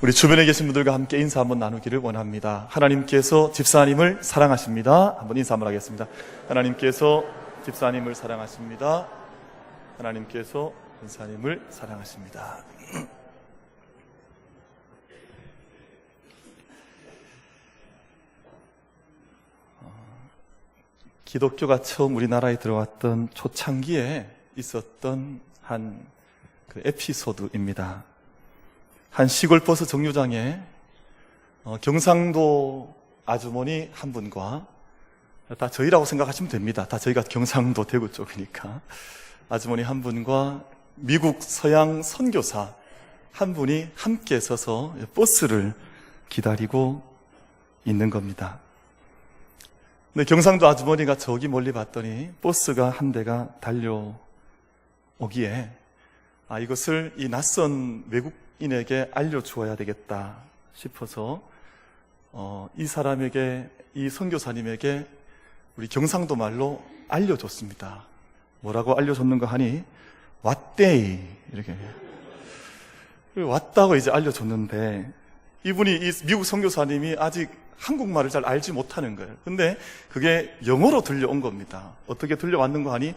우리 주변에 계신 분들과 함께 인사 한번 나누기를 원합니다. 하나님께서 집사님을 사랑하십니다. 한번 인사 한번 하겠습니다. 하나님께서 집사님을 사랑하십니다. 하나님께서 집사님을 사랑하십니다. 기독교가 처음 우리나라에 들어왔던 초창기에 있었던 한 에피소드입니다. 한 시골 버스 정류장에 경상도 아주머니 한 분과, 다 저희라고 생각하시면 됩니다. 다 저희가 경상도 대구 쪽이니까, 아주머니 한 분과 미국 서양 선교사 한 분이 함께 서서 버스를 기다리고 있는 겁니다. 근데 경상도 아주머니가 저기 멀리 봤더니 버스가 한 대가 달려오기에 이것을 이 낯선 외국인에게 알려주어야 되겠다 싶어서 이 사람에게, 이 선교사님에게 우리 경상도 말로 알려줬습니다. 뭐라고 알려줬는가 하니 왔데이, 이렇게 왔다고 이제 알려줬는데, 이분이, 이 미국 선교사님이 아직 한국말을 잘 알지 못하는 거예요. 근데 그게 영어로 들려온 겁니다. 어떻게 들려왔는가 하니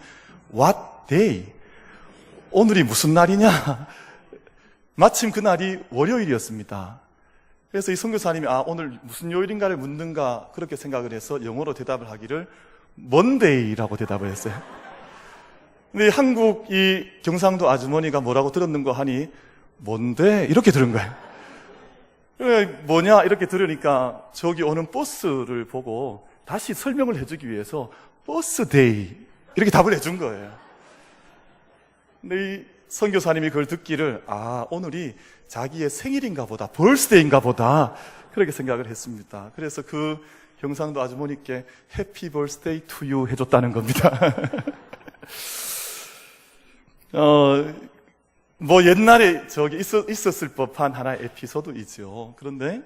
What day? 오늘이 무슨 날이냐? 마침 그날이 월요일이었습니다. 그래서 이 선교사님이 오늘 무슨 요일인가를 묻는가 그렇게 생각을 해서 영어로 대답을 하기를 Monday라고 대답을 했어요. 근데 한국 이 경상도 아주머니가 뭐라고 들었는가 하니 뭔데? 이렇게 들은 거예요. 뭐냐 이렇게 들으니까 저기 오는 버스를 보고 다시 설명을 해주기 위해서 버스데이 이렇게 답을 해준 거예요. 근데 이 선교사님이 그걸 듣기를 오늘이 자기의 생일인가 보다, 벌스데이인가 보다 그렇게 생각을 했습니다. 그래서 그 경상도 아주머니께 해피 벌스데이 투 유 해줬다는 겁니다. 뭐 옛날에 저기 있었을 법한 하나의 에피소드이죠. 그런데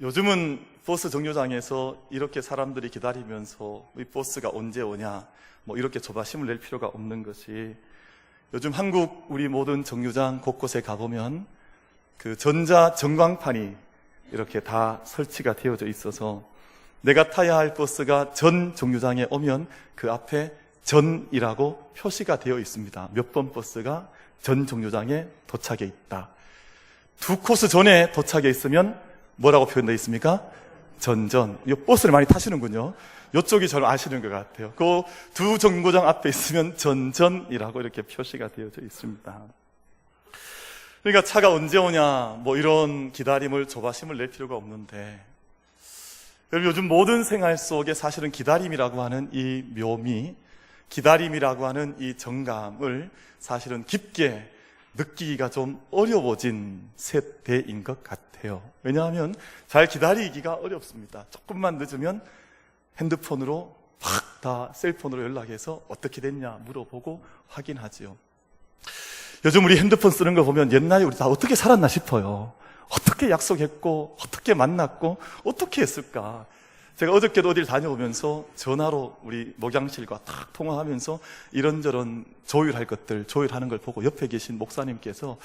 요즘은 버스 정류장에서 이렇게 사람들이 기다리면서 이 버스가 언제 오냐 뭐 이렇게 조바심을 낼 필요가 없는 것이, 요즘 한국 우리 모든 정류장 곳곳에 가보면 그 전자 전광판이 이렇게 다 설치가 되어져 있어서 내가 타야 할 버스가 전 정류장에 오면 그 앞에 전이라고 표시가 되어 있습니다. 몇 번 버스가 전 정류장에 도착해 있다. 2코스 전에 도착해 있으면 뭐라고 표현되어 있습니까? 전전. 이 버스를 많이 타시는군요. 이쪽이 잘 아시는 것 같아요. 그 2 정류장 앞에 있으면 전전이라고 이렇게 표시가 되어져 있습니다. 그러니까 차가 언제 오냐 뭐 이런 기다림을, 조바심을 낼 필요가 없는데, 여러분 요즘 모든 생활 속에 사실은 기다림이라고 하는 이 묘미, 기다림이라고 하는 이 정감을 사실은 깊게 느끼기가 좀 어려워진 세대인 것 같아요. 왜냐하면 잘 기다리기가 어렵습니다. 조금만 늦으면 핸드폰으로 팍 다 셀폰으로 연락해서 어떻게 됐냐 물어보고 확인하지요. 요즘 우리 핸드폰 쓰는 거 보면 옛날에 우리 다 어떻게 살았나 싶어요. 어떻게 약속했고 어떻게 만났고 어떻게 했을까. 제가 어저께도 어딜 다녀오면서 전화로 우리 목양실과 딱 통화하면서 이런저런 조율할 것들 조율하는 걸 보고 옆에 계신 목사님께서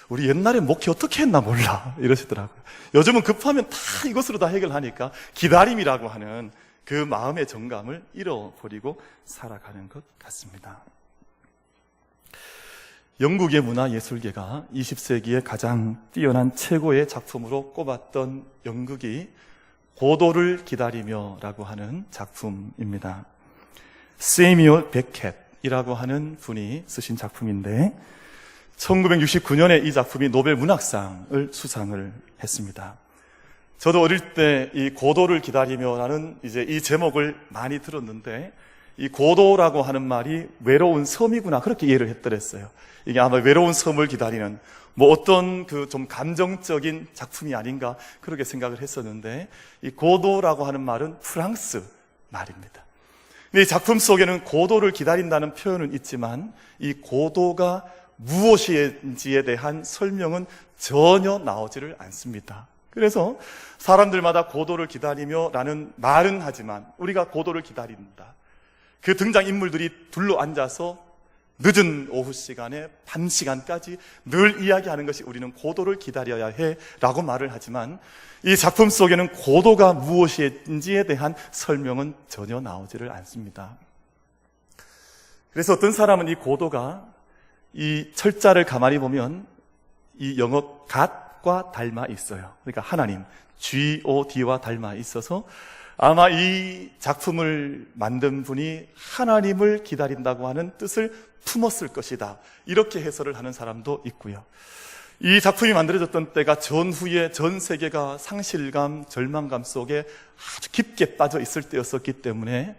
우리 옛날에 목회 어떻게 했나 몰라 이러시더라고요. 요즘은 급하면 다 이것으로 다 해결하니까 기다림이라고 하는 그 마음의 정감을 잃어버리고 살아가는 것 같습니다. 영국의 문화예술계가 20세기에 가장 뛰어난 최고의 작품으로 꼽았던 연극이 고도를 기다리며 라고 하는 작품입니다. 세뮤얼 베켓이라고 하는 분이 쓰신 작품인데 1969년에 이 작품이 노벨 문학상을 수상을 했습니다. 저도 어릴 때 이 고도를 기다리며라는 이제 이 제목을 많이 들었는데, 이 고도라고 하는 말이 외로운 섬이구나 그렇게 이해를 했더랬어요. 이게 아마 외로운 섬을 기다리는 뭐 어떤 그 좀 감정적인 작품이 아닌가 그렇게 생각을 했었는데, 이 고도라고 하는 말은 프랑스 말입니다. 근데 이 작품 속에는 고도를 기다린다는 표현은 있지만 이 고도가 무엇인지에 대한 설명은 전혀 나오지를 않습니다. 그래서 사람들마다 고도를 기다리며 라는 말은 하지만 우리가 고도를 기다린다, 그 등장인물들이 둘러 앉아서 늦은 오후 시간에 밤 시간까지 늘 이야기하는 것이 우리는 고도를 기다려야 해 라고 말을 하지만 이 작품 속에는 고도가 무엇인지에 대한 설명은 전혀 나오지를 않습니다. 그래서 어떤 사람은 이 고도가 이 철자를 가만히 보면 이 영어 God과 닮아 있어요. 그러니까 하나님, God와 닮아 있어서 아마 이 작품을 만든 분이 하나님을 기다린다고 하는 뜻을 품었을 것이다. 이렇게 해설을 하는 사람도 있고요. 이 작품이 만들어졌던 때가 전후에 전 세계가 상실감, 절망감 속에 아주 깊게 빠져 있을 때였었기 때문에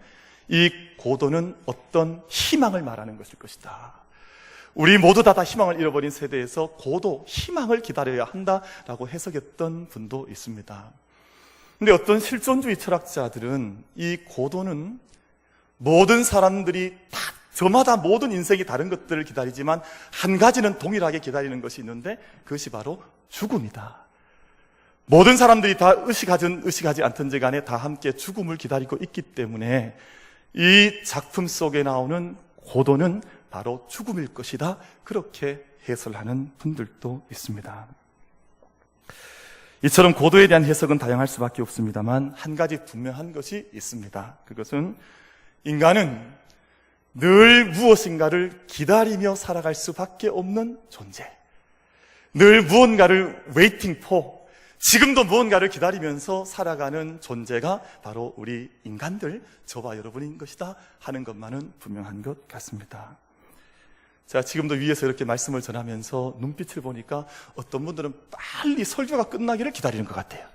이 고도는 어떤 희망을 말하는 것일 것이다. 우리 모두 다 희망을 잃어버린 세대에서 고도, 희망을 기다려야 한다라고 해석했던 분도 있습니다. 근데 어떤 실존주의 철학자들은 이 고도는 모든 사람들이 다 저마다 모든 인생이 다른 것들을 기다리지만 한 가지는 동일하게 기다리는 것이 있는데 그것이 바로 죽음이다. 모든 사람들이 다 의식하든 의식하지 않든지 간에 다 함께 죽음을 기다리고 있기 때문에 이 작품 속에 나오는 고도는 바로 죽음일 것이다. 그렇게 해설하는 분들도 있습니다. 이처럼 고도에 대한 해석은 다양할 수밖에 없습니다만 한 가지 분명한 것이 있습니다. 그것은 인간은 늘 무엇인가를 기다리며 살아갈 수밖에 없는 존재, 늘 무언가를 waiting for, 지금도 무언가를 기다리면서 살아가는 존재가 바로 우리 인간들, 저와 여러분인 것이다 하는 것만은 분명한 것 같습니다. 제가 지금도 위에서 이렇게 말씀을 전하면서 눈빛을 보니까 어떤 분들은 빨리 설교가 끝나기를 기다리는 것 같아요.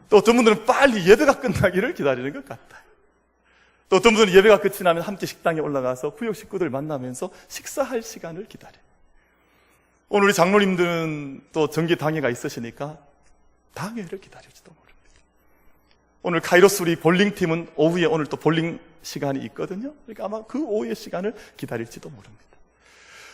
또 어떤 분들은 빨리 예배가 끝나기를 기다리는 것 같아요. 또 어떤 분들은 예배가 끝이 나면 함께 식당에 올라가서 구역 식구들 만나면서 식사할 시간을 기다려요. 오늘 우리 장로님들은 또 정기 당회가 있으시니까 당회를 기다릴지도 모릅니다. 오늘 카이로스 우리 볼링팀은 오후에 오늘 또 볼링 시간이 있거든요. 그러니까 아마 그 오후의 시간을 기다릴지도 모릅니다.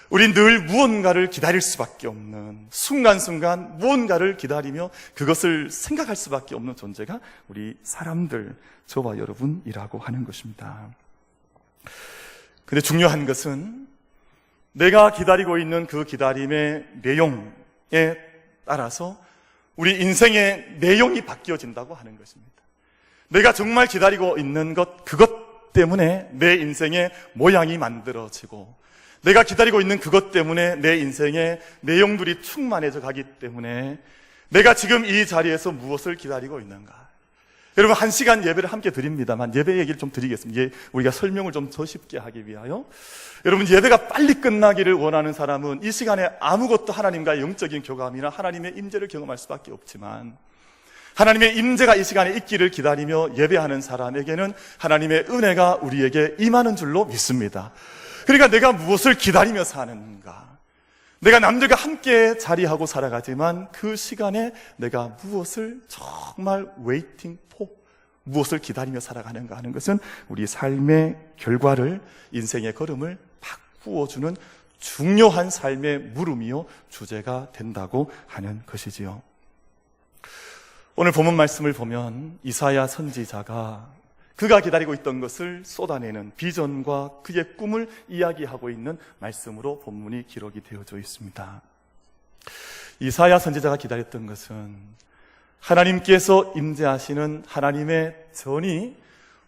우린 늘 무언가를 기다릴 수밖에 없는, 순간순간 무언가를 기다리며 그것을 생각할 수밖에 없는 존재가 우리 사람들, 저와 여러분이라고 하는 것입니다. 근데 중요한 것은 내가 기다리고 있는 그 기다림의 내용에 따라서 우리 인생의 내용이 바뀌어진다고 하는 것입니다. 내가 정말 기다리고 있는 것, 그것 때문에 내 인생의 모양이 만들어지고, 내가 기다리고 있는 그것 때문에 내 인생의 내용들이 충만해져 가기 때문에 내가 지금 이 자리에서 무엇을 기다리고 있는가. 여러분, 1시간 예배를 함께 드립니다만 예배 얘기를 좀 드리겠습니다. 우리가 설명을 좀 더 쉽게 하기 위하여. 여러분, 예배가 빨리 끝나기를 원하는 사람은 이 시간에 아무것도 하나님과의 영적인 교감이나 하나님의 임재를 경험할 수밖에 없지만, 하나님의 임재가 이 시간에 있기를 기다리며 예배하는 사람에게는 하나님의 은혜가 우리에게 임하는 줄로 믿습니다. 그러니까 내가 무엇을 기다리며 사는가? 내가 남들과 함께 자리하고 살아가지만 그 시간에 내가 무엇을 정말 waiting for, 무엇을 기다리며 살아가는가 하는 것은 우리 삶의 결과를, 인생의 걸음을 바꾸어주는 중요한 삶의 물음이요 주제가 된다고 하는 것이지요. 오늘 본문 말씀을 보면 이사야 선지자가 그가 기다리고 있던 것을 쏟아내는 비전과 그의 꿈을 이야기하고 있는 말씀으로 본문이 기록이 되어져 있습니다. 이사야 선지자가 기다렸던 것은 하나님께서 임재하시는 하나님의 전이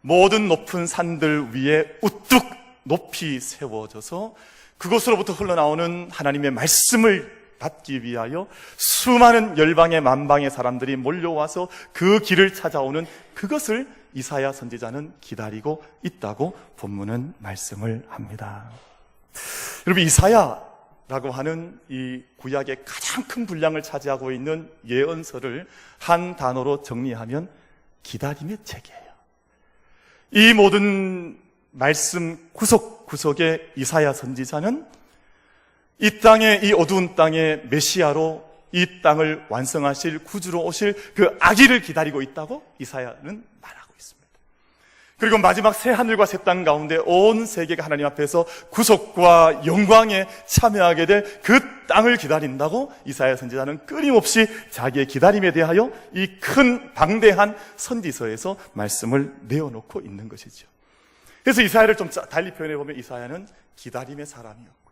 모든 높은 산들 위에 우뚝 높이 세워져서 그곳으로부터 흘러나오는 하나님의 말씀을 받기 위하여 수많은 열방의 만방의 사람들이 몰려와서 그 길을 찾아오는 그것을 이사야 선지자는 기다리고 있다고 본문은 말씀을 합니다. 여러분, 이사야라고 하는 이 구약의 가장 큰 분량을 차지하고 있는 예언서를 한 단어로 정리하면 기다림의 책이에요. 이 모든 말씀 구석구석의 이사야 선지자는 이 땅에, 이 어두운 땅에 메시아로 이 땅을 완성하실 구주로 오실 그 아기를 기다리고 있다고 이사야는 말하고 있습니다. 그리고 마지막 새 하늘과 새 땅 가운데 온 세계가 하나님 앞에서 구속과 영광에 참여하게 될 그 땅을 기다린다고 이사야 선지자는 끊임없이 자기의 기다림에 대하여 이 큰 방대한 선지서에서 말씀을 내어놓고 있는 것이죠. 그래서 이사야를 좀 달리 표현해 보면 이사야는 기다림의 사람이었고,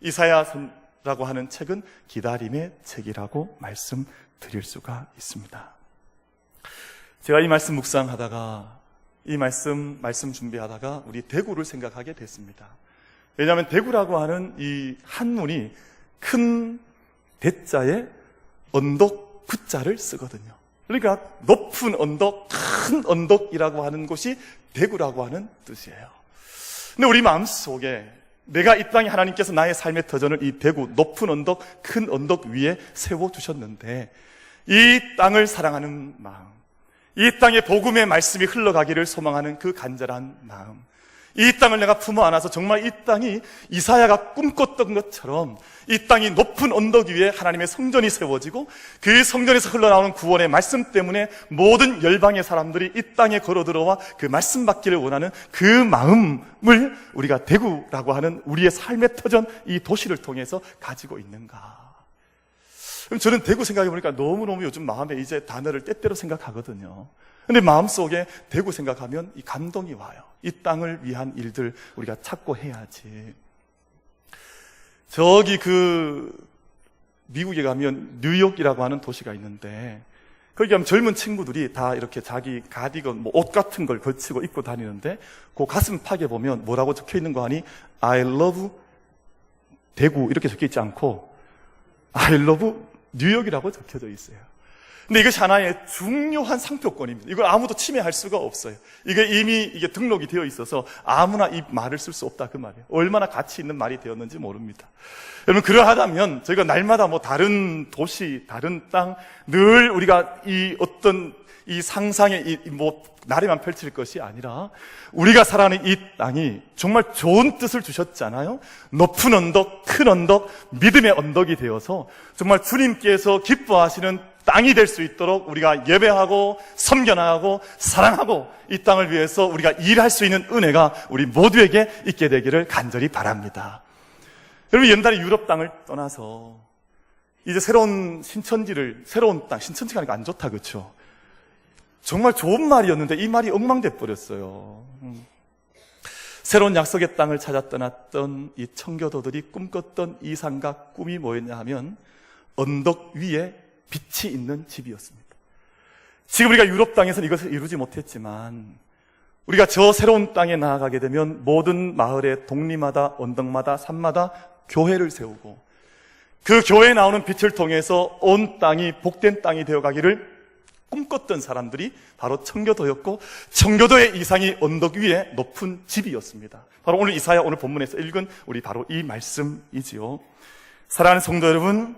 이사야라고 하는 책은 기다림의 책이라고 말씀드릴 수가 있습니다. 제가 이 말씀 묵상하다가, 이 말씀 준비하다가 우리 대구를 생각하게 됐습니다. 왜냐하면 대구라고 하는 이 한문이 큰 대자에 언덕 구자를 쓰거든요. 그러니까 높은 언덕, 큰 언덕이라고 하는 곳이 대구라고 하는 뜻이에요. 근데 우리 마음속에 내가 이 땅에 하나님께서 나의 삶의 터전을 이 대구, 높은 언덕, 큰 언덕 위에 세워두셨는데, 이 땅을 사랑하는 마음, 이 땅에 복음의 말씀이 흘러가기를 소망하는 그 간절한 마음, 이 땅을 내가 품어 안아서 정말 이 땅이 이사야가 꿈꿨던 것처럼 이 땅이 높은 언덕 위에 하나님의 성전이 세워지고, 그 성전에서 흘러나오는 구원의 말씀 때문에 모든 열방의 사람들이 이 땅에 걸어 들어와 그 말씀 받기를 원하는 그 마음을 우리가 대구라고 하는 우리의 삶의 터전, 이 도시를 통해서 가지고 있는가. 그럼 저는 대구 생각해 보니까 너무너무 요즘 마음에 이제 단어를 때때로 생각하거든요. 근데 마음속에 대구 생각하면 이 감동이 와요. 이 땅을 위한 일들 우리가 찾고 해야지. 저기 미국에 가면 뉴욕이라고 하는 도시가 있는데, 거기 가면 젊은 친구들이 다 이렇게 자기 가디건, 옷 같은 걸 걸치고 입고 다니는데, 그 가슴팍에 보면 뭐라고 적혀 있는 거 아니? I love 대구 이렇게 적혀 있지 않고 I love 뉴욕이라고 적혀져 있어요. 근데 이것이 하나의 중요한 상표권입니다. 이걸 아무도 침해할 수가 없어요. 이게 등록이 되어 있어서 아무나 이 말을 쓸 수 없다, 그 말이에요. 얼마나 가치 있는 말이 되었는지 모릅니다. 여러분, 그러하다면 저희가 날마다 다른 도시, 다른 땅, 늘 우리가 이 상상의 나래만 펼칠 것이 아니라 우리가 살아가는 이 땅이 정말 좋은 뜻을 주셨잖아요. 높은 언덕, 큰 언덕, 믿음의 언덕이 되어서 정말 주님께서 기뻐하시는 땅이 될 수 있도록 우리가 예배하고 섬겨나가고 사랑하고 이 땅을 위해서 우리가 일할 수 있는 은혜가 우리 모두에게 있게 되기를 간절히 바랍니다. 여러분, 옛날에 유럽 땅을 떠나서 이제 새로운 새로운 땅, 신천지가 하니까 안 좋다, 그렇죠? 정말 좋은 말이었는데 이 말이 엉망돼 버렸어요. 새로운 약속의 땅을 찾아 떠났던 이 청교도들이 꿈꿨던 이상과 꿈이 뭐였냐 하면 언덕 위에 빛이 있는 집이었습니다. 지금 우리가 유럽 땅에서는 이것을 이루지 못했지만 우리가 저 새로운 땅에 나아가게 되면 모든 마을의 동리마다, 언덕마다, 산마다 교회를 세우고, 그 교회에 나오는 빛을 통해서 온 땅이 복된 땅이 되어가기를 꿈꿨던 사람들이 바로 청교도였고, 청교도의 이상이 언덕 위에 높은 집이었습니다. 바로 오늘 이사야 오늘 본문에서 읽은 우리 바로 이 말씀이지요. 사랑하는 성도 여러분,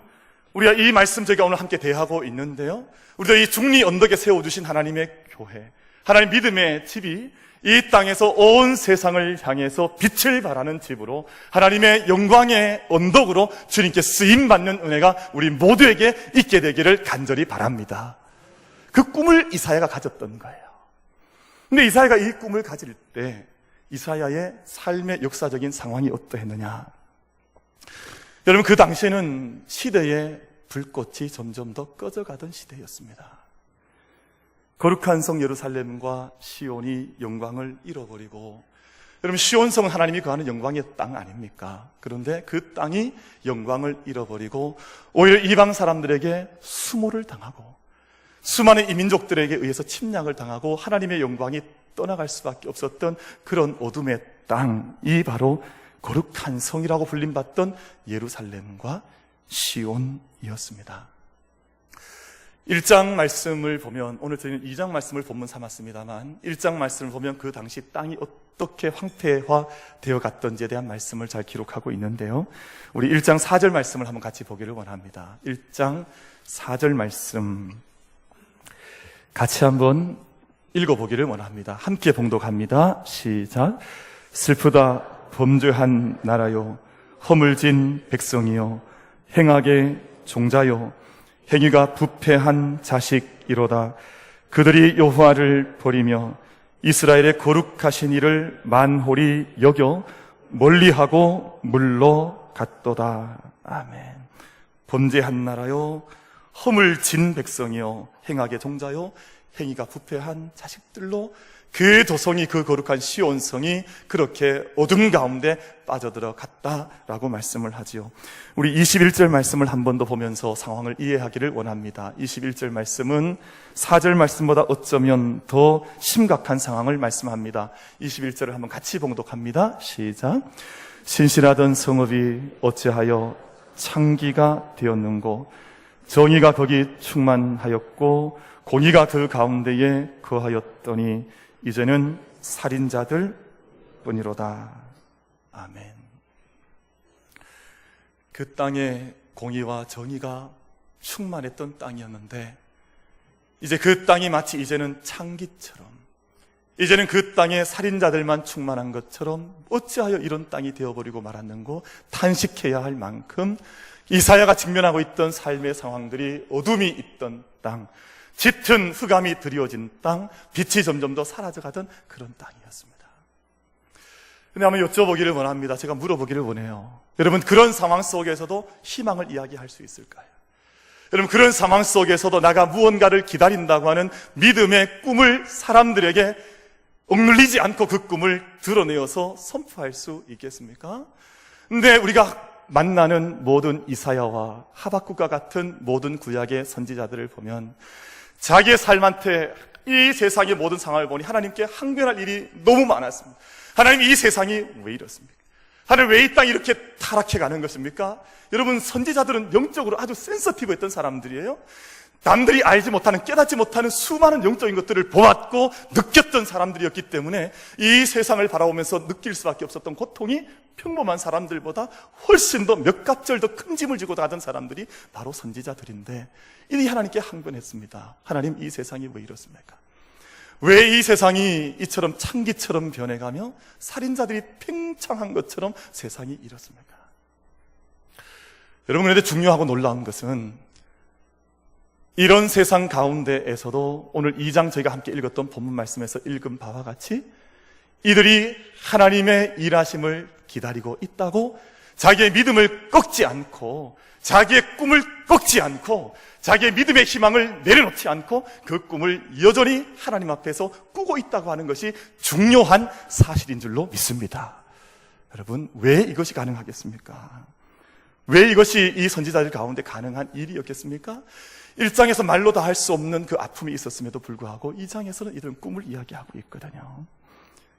우리가 이 말씀 저희가 오늘 함께 대하고 있는데요, 우리도 이 중리 언덕에 세워주신 하나님의 교회, 하나님 믿음의 집이 이 땅에서 온 세상을 향해서 빛을 발하는 집으로, 하나님의 영광의 언덕으로 주님께 쓰임받는 은혜가 우리 모두에게 있게 되기를 간절히 바랍니다. 그 꿈을 이사야가 가졌던 거예요. 근데 이사야가 이 꿈을 가질 때 이사야의 삶의 역사적인 상황이 어떠했느냐? 여러분, 그 당시에는 시대의 불꽃이 점점 더 꺼져가던 시대였습니다. 거룩한 성 예루살렘과 시온이 영광을 잃어버리고, 여러분, 시온성은 하나님이 거하는 영광의 땅 아닙니까? 그런데 그 땅이 영광을 잃어버리고 오히려 이방 사람들에게 수모를 당하고 수많은 이민족들에게 의해서 침략을 당하고 하나님의 영광이 떠나갈 수밖에 없었던 그런 어둠의 땅이 바로 거룩한 성이라고 불림받던 예루살렘과 시온이었습니다. 1장 말씀을 보면, 오늘 저희는 2장 말씀을 본문 삼았습니다만 1장 말씀을 보면 그 당시 땅이 어떻게 황폐화되어 갔던지에 대한 말씀을 잘 기록하고 있는데요, 우리 1장 4절 말씀을 한번 같이 보기를 원합니다. 1장 4절 말씀 같이 한번 읽어보기를 원합니다. 함께 봉독합니다. 시작. 슬프다 범죄한 나라요, 허물진 백성이요, 행악의 종자요, 행위가 부패한 자식이로다. 그들이 여호와를 버리며 이스라엘의 거룩하신 이를 만홀히 여겨 멀리하고 물러갔도다. 아멘. 범죄한 나라요, 허물진 백성이요, 행악의 종자요, 행위가 부패한 자식들로 그 도성이, 그 거룩한 시온성이 그렇게 어둠 가운데 빠져들어갔다라고 말씀을 하지요. 우리 21절 말씀을 한 번 더 보면서 상황을 이해하기를 원합니다. 21절 말씀은 4절 말씀보다 어쩌면 더 심각한 상황을 말씀합니다. 21절을 한번 같이 봉독합니다. 시작. 신실하던 성읍이 어찌하여 창기가 되었는고, 정의가 거기 충만하였고 공의가 그 가운데에 거하였더니 이제는 살인자들 뿐이로다. 아멘. 그 땅에 공의와 정의가 충만했던 땅이었는데, 이제 그 땅이 마치 이제는 창기처럼, 이제는 그 땅에 살인자들만 충만한 것처럼 어찌하여 이런 땅이 되어버리고 말았는고 탄식해야 할 만큼 이사야가 직면하고 있던 삶의 상황들이 어둠이 있던 땅, 짙은 흑암이 드리워진 땅, 빛이 점점 더 사라져가던 그런 땅이었습니다. 근데 한번 여쭤보기를 원합니다. 제가 물어보기를 원해요. 여러분, 그런 상황 속에서도 희망을 이야기할 수 있을까요? 여러분, 그런 상황 속에서도 나가 무언가를 기다린다고 하는 믿음의 꿈을 사람들에게 억눌리지 않고 그 꿈을 드러내어서 선포할 수 있겠습니까? 근데 우리가 만나는 모든 이사야와 하박국과 같은 모든 구약의 선지자들을 보면 자기의 삶한테 이 세상의 모든 상황을 보니 하나님께 항변할 일이 너무 많았습니다. 하나님, 이 세상이 왜 이렇습니까? 하나님, 왜 이 땅이 이렇게 타락해 가는 것입니까? 여러분, 선지자들은 영적으로 아주 센서티브했던 사람들이에요. 남들이 알지 못하는, 깨닫지 못하는 수많은 영적인 것들을 보았고 느꼈던 사람들이었기 때문에 이 세상을 바라보면서 느낄 수밖에 없었던 고통이 평범한 사람들보다 훨씬 더 몇 갑절 더 큰 짐을 지고 가던 사람들이 바로 선지자들인데, 이들이 하나님께 항변했습니다. 하나님, 이 세상이 왜 이렇습니까? 왜 이 세상이 이처럼 창기처럼 변해가며 살인자들이 팽창한 것처럼 세상이 이렇습니까? 여러분, 그런데 중요하고 놀라운 것은 이런 세상 가운데에서도 오늘 2장 저희가 함께 읽었던 본문 말씀에서 읽은 바와 같이 이들이 하나님의 일하심을 기다리고 있다고, 자기의 믿음을 꺾지 않고, 자기의 꿈을 꺾지 않고, 자기의 믿음의 희망을 내려놓지 않고 그 꿈을 여전히 하나님 앞에서 꾸고 있다고 하는 것이 중요한 사실인 줄로 믿습니다. 여러분, 왜 이것이 가능하겠습니까? 왜 이것이 이 선지자들 가운데 가능한 일이었겠습니까? 1장에서 말로 다 할 수 없는 그 아픔이 있었음에도 불구하고 2장에서는 이들은 꿈을 이야기하고 있거든요.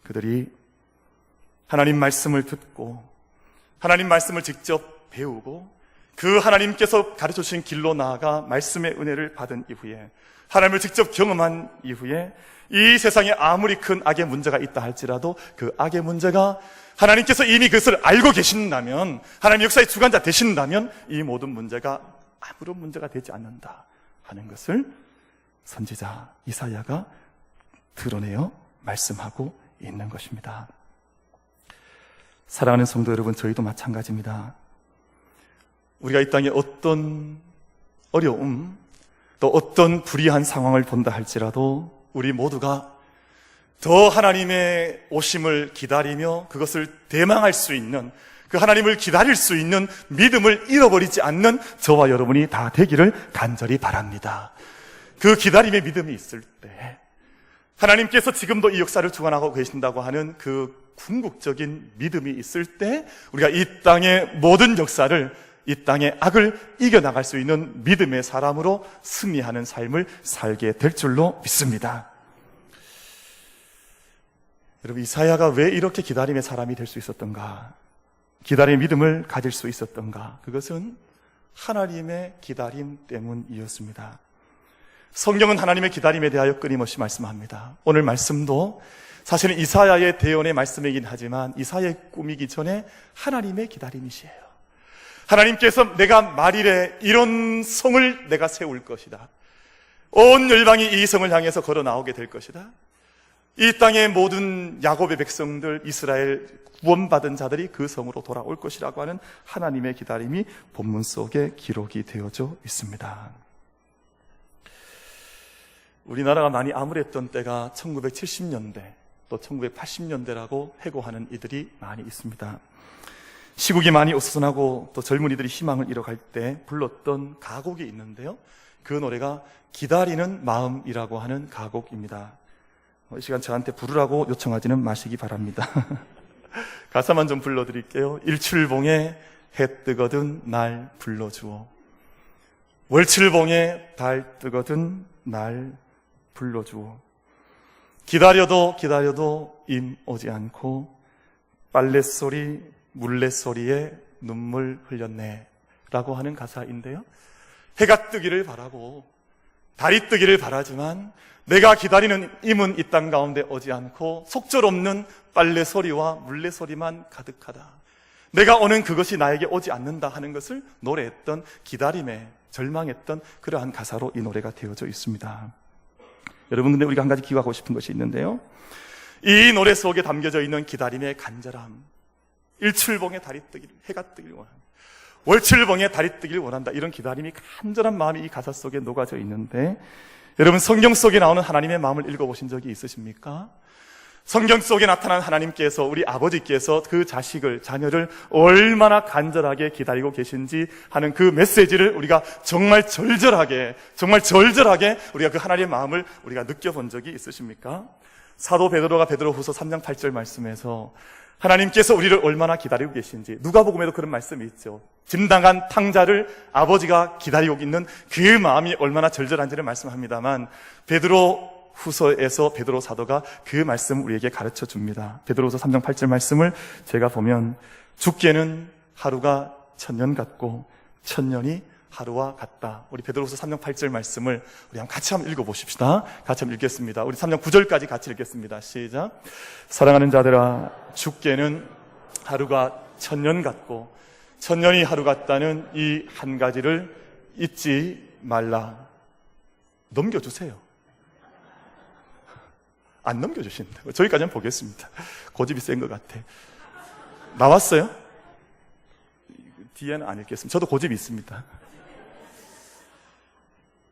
그들이 하나님 말씀을 듣고 하나님 말씀을 직접 배우고 그 하나님께서 가르쳐주신 길로 나아가 말씀의 은혜를 받은 이후에, 하나님을 직접 경험한 이후에 이 세상에 아무리 큰 악의 문제가 있다 할지라도 그 악의 문제가 하나님께서 이미 그것을 알고 계신다면, 하나님 역사의 주관자 되신다면 이 모든 문제가 아무런 문제가 되지 않는다 하는 것을 선지자 이사야가 드러내어 말씀하고 있는 것입니다. 사랑하는 성도 여러분, 저희도 마찬가지입니다. 우리가 이 땅에 어떤 어려움, 또 어떤 불의한 상황을 본다 할지라도 우리 모두가 더 하나님의 오심을 기다리며 그것을 대망할 수 있는, 그 하나님을 기다릴 수 있는 믿음을 잃어버리지 않는 저와 여러분이 다 되기를 간절히 바랍니다. 그 기다림의 믿음이 있을 때, 하나님께서 지금도 이 역사를 주관하고 계신다고 하는 그 궁극적인 믿음이 있을 때 우리가 이 땅의 모든 역사를, 이 땅의 악을 이겨나갈 수 있는 믿음의 사람으로 승리하는 삶을 살게 될 줄로 믿습니다. 여러분, 이사야가 왜 이렇게 기다림의 사람이 될 수 있었던가? 기다림의 믿음을 가질 수 있었던가? 그것은 하나님의 기다림 때문이었습니다. 성경은 하나님의 기다림에 대하여 끊임없이 말씀합니다. 오늘 말씀도 사실은 이사야의 대언의 말씀이긴 하지만 이사야의 꿈이기 전에 하나님의 기다림이시에요. 하나님께서 내가 말일에 이런 성을 내가 세울 것이다. 온 열방이 이 성을 향해서 걸어 나오게 될 것이다. 이 땅의 모든 야곱의 백성들, 이스라엘 구원받은 자들이 그 성으로 돌아올 것이라고 하는 하나님의 기다림이 본문 속에 기록이 되어져 있습니다. 우리나라가 많이 암울했던 때가 1970년대 또 1980년대라고 해고하는 이들이 많이 있습니다. 시국이 많이 어수선하고 또 젊은이들이 희망을 잃어갈 때 불렀던 가곡이 있는데요, 그 노래가 기다리는 마음이라고 하는 가곡입니다. 이 시간 저한테 부르라고 요청하지는 마시기 바랍니다. 가사만 좀 불러드릴게요. 일출봉에 해 뜨거든 날 불러주어. 월출봉에 달 뜨거든 날 불러주어. 기다려도 기다려도 임 오지 않고 빨랫소리 물레소리에 눈물 흘렸네 라고 하는 가사인데요, 해가 뜨기를 바라고 달이 뜨기를 바라지만 내가 기다리는 임은 이 땅 가운데 오지 않고 속절없는 빨래소리와 물레소리만 가득하다. 내가 오는 그것이 나에게 오지 않는다 하는 것을 노래했던, 기다림에 절망했던 그러한 가사로 이 노래가 되어져 있습니다. 여러분, 근데 우리가 한 가지 기억하고 싶은 것이 있는데요, 이 노래 속에 담겨져 있는 기다림의 간절함, 일출봉에 달이 뜨기를, 해가 뜨기를 원한다, 월출봉에 달이 뜨기를 원한다, 이런 기다림이, 간절한 마음이 이 가사 속에 녹아져 있는데, 여러분, 성경 속에 나오는 하나님의 마음을 읽어보신 적이 있으십니까? 성경 속에 나타난 하나님께서, 우리 아버지께서 그 자식을, 자녀를 얼마나 간절하게 기다리고 계신지 하는 그 메시지를 우리가 정말 절절하게 우리가 그 하나님의 마음을 우리가 느껴본 적이 있으십니까? 사도 베드로가 베드로후서 3장 8절 말씀에서 하나님께서 우리를 얼마나 기다리고 계신지, 누가복음에도 그런 말씀이 있죠. 짐당한 탕자를 아버지가 기다리고 있는 그 마음이 얼마나 절절한지를 말씀합니다만, 베드로후서에서 베드로 사도가 그 말씀을 우리에게 가르쳐 줍니다. 베드로후서 3장 8절 말씀을 제가 보면, 죽게는 하루가 천년 같고 천년이 하루와 같다. 우리 베드로후서 3장 8절 말씀을 우리 같이 한번 읽어보십시다. 같이 한번 읽겠습니다. 우리 3장 9절까지 같이 읽겠습니다. 시작. 사랑하는 자들아, 죽게는 하루가 천년 같고 천년이 하루 같다는 이 한 가지를 잊지 말라. 넘겨주세요. 안 넘겨주신다고. 저기까지는 보겠습니다. 고집이 센 것 같아. 나왔어요? 뒤에는 안 읽겠습니다. 저도 고집이 있습니다.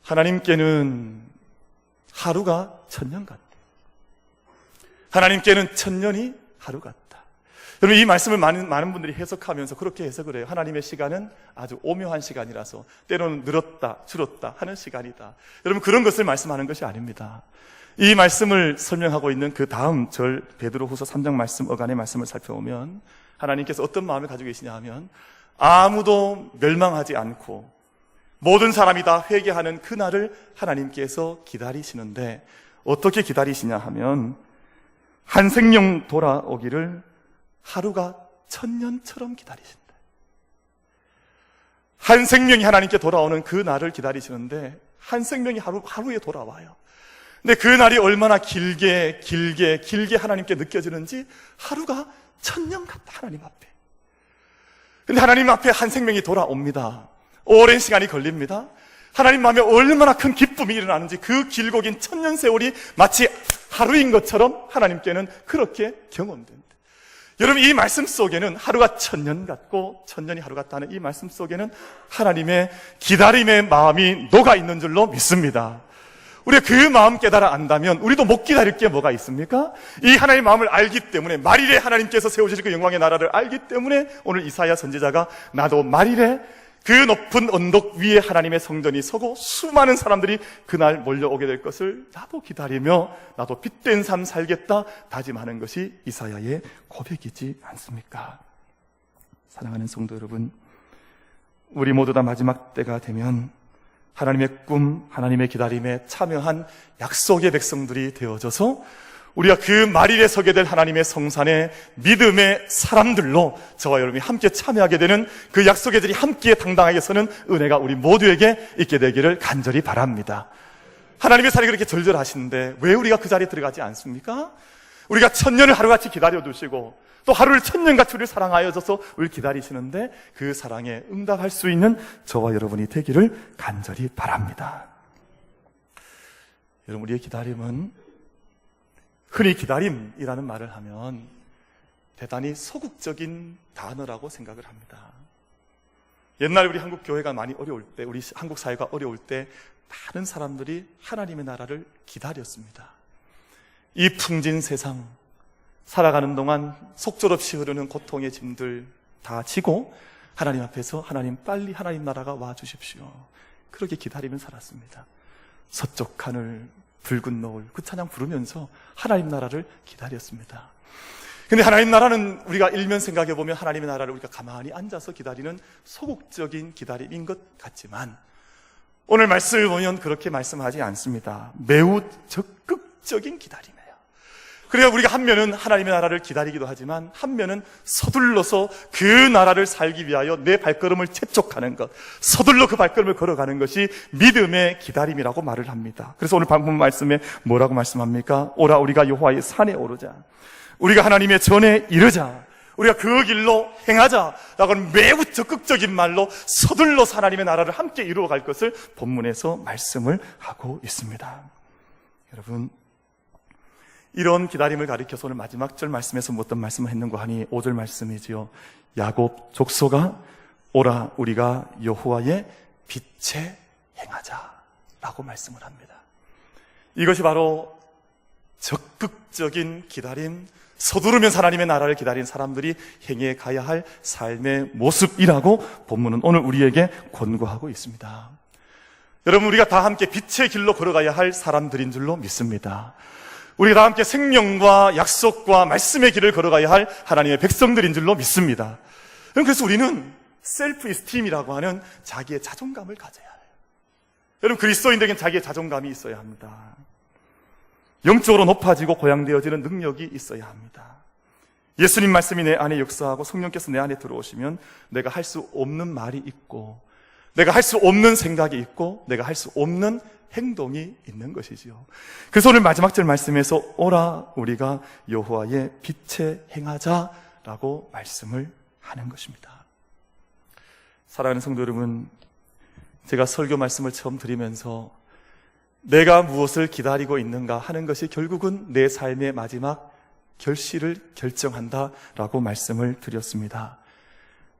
하나님께는 하루가 천년 같다. 하나님께는 천년이 하루 같다. 여러분, 이 말씀을 많은 분들이 해석하면서 그렇게 해석을 해요. 하나님의 시간은 아주 오묘한 시간이라서 때로는 늘었다 줄었다 하는 시간이다. 여러분, 그런 것을 말씀하는 것이 아닙니다. 이 말씀을 설명하고 있는 그 다음 절, 베드로후서 3장 말씀, 어간의 말씀을 살펴보면 하나님께서 어떤 마음을 가지고 계시냐 하면, 아무도 멸망하지 않고 모든 사람이 다 회개하는 그날을 하나님께서 기다리시는데, 어떻게 기다리시냐 하면 한 생명 돌아오기를 하루가 천년처럼 기다리신다. 한 생명이 하나님께 돌아오는 그 날을 기다리시는데, 한 생명이 하루에 돌아와요. 근데 그 날이 얼마나 길게 하나님께 느껴지는지, 하루가 천년 같다, 하나님 앞에. 근데 하나님 앞에 한 생명이 돌아옵니다. 오랜 시간이 걸립니다. 하나님 마음에 얼마나 큰 기쁨이 일어나는지, 그 길고 긴 천년 세월이 마치 하루인 것처럼 하나님께는 그렇게 경험된다. 여러분, 이 말씀 속에는 하루가 천년 같고 천년이 하루 같다는 이 말씀 속에는 하나님의 기다림의 마음이 녹아 있는 줄로 믿습니다. 우리가 그 마음 깨달아 안다면 우리도 못 기다릴 게 뭐가 있습니까? 이 하나님의 마음을 알기 때문에, 말일에 하나님께서 세우실 그 영광의 나라를 알기 때문에 오늘 이사야 선지자가, 나도 말일에 그 높은 언덕 위에 하나님의 성전이 서고 수많은 사람들이 그날 몰려오게 될 것을 나도 기다리며 나도 빛된 삶 살겠다 다짐하는 것이 이사야의 고백이지 않습니까? 사랑하는 성도 여러분, 우리 모두 다 마지막 때가 되면 하나님의 꿈, 하나님의 기다림에 참여한 약속의 백성들이 되어져서 우리가 그 말일에 서게 될 하나님의 성산의 믿음의 사람들로 저와 여러분이 함께 참여하게 되는, 그 약속의 자리 함께 당당하게 서는 은혜가 우리 모두에게 있게 되기를 간절히 바랍니다. 하나님의 살이 그렇게 절절하신데 왜 우리가 그 자리에 들어가지 않습니까? 우리가 천년을 하루같이 기다려두시고 또 하루를 천년같이 우리를 사랑하여줘서 우리를 기다리시는데, 그 사랑에 응답할 수 있는 저와 여러분이 되기를 간절히 바랍니다. 여러분, 우리의 기다림은, 흔히 기다림이라는 말을 하면 대단히 소극적인 단어라고 생각을 합니다. 옛날 우리 한국 교회가 많이 어려울 때, 우리 한국 사회가 어려울 때 많은 사람들이 하나님의 나라를 기다렸습니다. 이 풍진 세상 살아가는 동안 속절없이 흐르는 고통의 짐들 다 지고 하나님 앞에서, 하나님 빨리 하나님 나라가 와 주십시오, 그렇게 기다리며 살았습니다. 서쪽 하늘 붉은 노을, 그 찬양 부르면서 하나님 나라를 기다렸습니다. 근데 하나님 나라는 우리가 일면 생각해 보면 하나님의 나라를 우리가 가만히 앉아서 기다리는 소극적인 기다림인 것 같지만 오늘 말씀을 보면 그렇게 말씀하지 않습니다. 매우 적극적인 기다림이에요. 그래야 우리가 한 면은 하나님의 나라를 기다리기도 하지만 한 면은 서둘러서 그 나라를 살기 위하여 내 발걸음을 재촉하는 것, 서둘러 그 발걸음을 걸어가는 것이 믿음의 기다림이라고 말을 합니다. 그래서 오늘 방금 말씀에 뭐라고 말씀합니까? 오라 우리가 여호와의 산에 오르자, 우리가 하나님의 전에 이르자, 우리가 그 길로 행하자라고 하는 매우 적극적인 말로 서둘러서 하나님의 나라를 함께 이루어갈 것을 본문에서 말씀을 하고 있습니다. 여러분, 이런 기다림을 가리켜서 오늘 마지막 절 말씀에서 어떤 말씀을 했는가 하니 5절 말씀이지요. 야곱 족속아 오라 우리가 여호와의 빛에 행하자라고 말씀을 합니다. 이것이 바로 적극적인 기다림, 서두르면서 하나님의 나라를 기다린 사람들이 행해 가야 할 삶의 모습이라고 본문은 오늘 우리에게 권고하고 있습니다. 여러분, 우리가 다 함께 빛의 길로 걸어가야 할 사람들인 줄로 믿습니다. 우리가 다 함께 생명과 약속과 말씀의 길을 걸어가야 할 하나님의 백성들인 줄로 믿습니다. 그래서 우리는 셀프 이스팀이라고 하는 자기의 자존감을 가져야 해요. 여러분, 그리스도인들에게는 자기의 자존감이 있어야 합니다. 영적으로 높아지고 고양되어지는 능력이 있어야 합니다. 예수님 말씀이 내 안에 역사하고 성령께서 내 안에 들어오시면 내가 할 수 없는 말이 있고, 내가 할 수 없는 생각이 있고, 내가 할 수 없는 행동이 있는 것이지요. 그래서 오늘 마지막 절 말씀에서 오라 우리가 여호와의 빛에 행하자라고 말씀을 하는 것입니다. 사랑하는 성도 여러분, 제가 설교 말씀을 처음 드리면서 내가 무엇을 기다리고 있는가 하는 것이 결국은 내 삶의 마지막 결실을 결정한다라고 말씀을 드렸습니다.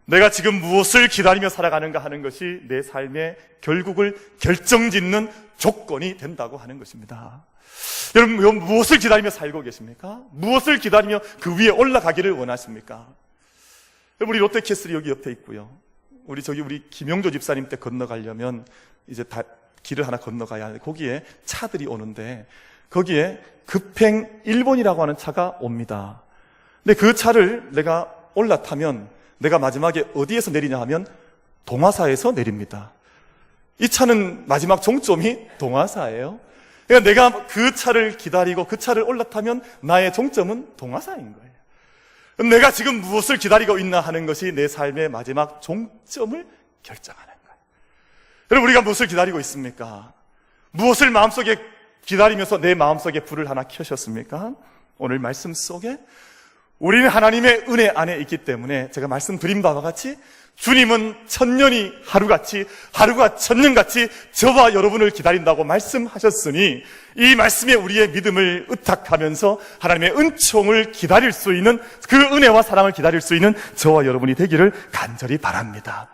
내가 지금 무엇을 기다리며 살아가는가 하는 것이 내 삶의 결국을 결정짓는 조건이 된다고 하는 것입니다. 여러분, 무엇을 기다리며 살고 계십니까? 무엇을 기다리며 그 위에 올라가기를 원하십니까? 여러분, 우리 롯데캐슬이 여기 옆에 있고요. 우리 김용조 집사님 때 건너가려면 이제 길을 하나 건너가야 하는데 거기에 차들이 오는데 거기에 급행 1번이라고 하는 차가 옵니다. 근데 그 차를 내가 올라타면 내가 마지막에 어디에서 내리냐 하면 동화사에서 내립니다. 이 차는 마지막 종점이 동화사예요. 그러니까 내가 그 차를 기다리고 그 차를 올라타면 나의 종점은 동화사인 거예요. 내가 지금 무엇을 기다리고 있나 하는 것이 내 삶의 마지막 종점을 결정하는 거예요. 여러분, 우리가 무엇을 기다리고 있습니까? 무엇을 마음속에 기다리면서 내 마음속에 불을 하나 켜셨습니까? 오늘 말씀 속에 우리는 하나님의 은혜 안에 있기 때문에 제가 말씀드린 바와 같이 주님은 천년이 하루같이, 하루가 천년같이 저와 여러분을 기다린다고 말씀하셨으니 이 말씀에 우리의 믿음을 의탁하면서 하나님의 은총을 기다릴 수 있는, 그 은혜와 사랑을 기다릴 수 있는 저와 여러분이 되기를 간절히 바랍니다.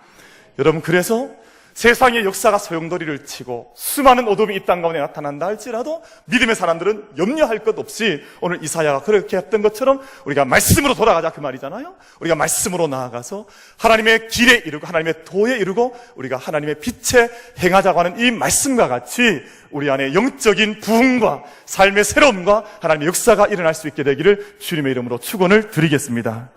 여러분, 그래서 세상의 역사가 소용돌이를 치고 수많은 어둠이 이 땅 가운데 나타난다 할지라도 믿음의 사람들은 염려할 것 없이 오늘 이사야가 그렇게 했던 것처럼 우리가 말씀으로 돌아가자 그 말이잖아요. 우리가 말씀으로 나아가서 하나님의 길에 이르고 하나님의 도에 이르고 우리가 하나님의 빛에 행하자고 하는 이 말씀과 같이 우리 안에 영적인 부흥과 삶의 새로움과 하나님의 역사가 일어날 수 있게 되기를 주님의 이름으로 축원을 드리겠습니다.